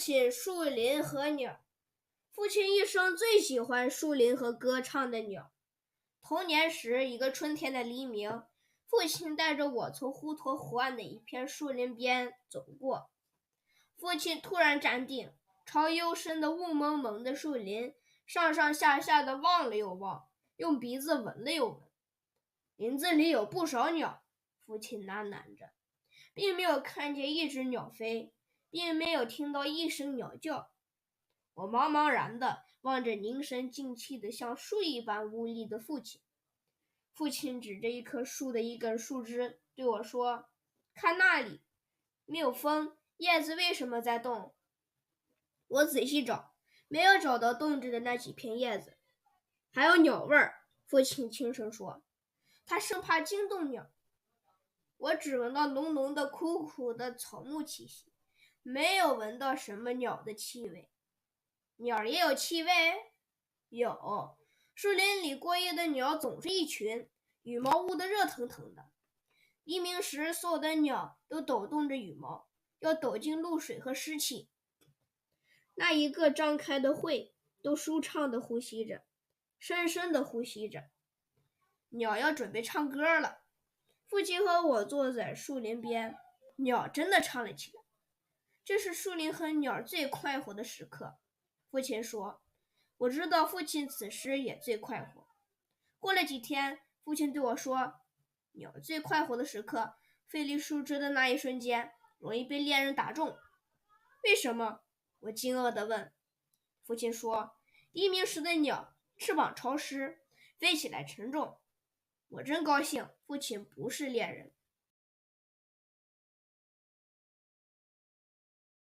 亲、树林和鸟。父亲一生最喜欢树林和歌唱的鸟。童年时，一个春天的黎明，父亲带着我从湖头湖岸的一片树林边走过。父亲突然站定，朝幽深的雾蒙蒙的树林上上下下的望了又望，用鼻子闻了又闻。林子里有不少鸟，父亲喃喃着，并没有看见一只鸟飞，并没有听到一声鸟叫。我茫茫然地望着凝神静气的像树一般无力的父亲。父亲指着一棵树的一根树枝对我说：“看那里，没有风，叶子为什么在动？”我仔细找，没有找到动着的那几片叶子。还有鸟味儿，父亲轻声说，他生怕惊动鸟。我只闻到浓浓的苦苦的草木气息，没有闻到什么鸟的气味。鸟也有气味？有，树林里过夜的鸟总是一群，羽毛捂得热腾腾的。黎明时，所有的鸟都抖动着羽毛，要抖进露水和湿气。那一个张开的喙都舒畅地呼吸着，深深地呼吸着。鸟要准备唱歌了。父亲和我坐在树林边，鸟真的唱了起来。这是树林和鸟最快活的时刻。父亲说，我知道父亲此时也最快活。过了几天，父亲对我说，鸟最快活的时刻，飞离树枝的那一瞬间，容易被猎人打中。为什么？我惊愕地问。父亲说，黎明时的鸟翅膀潮湿，飞起来沉重。我真高兴，父亲不是猎人。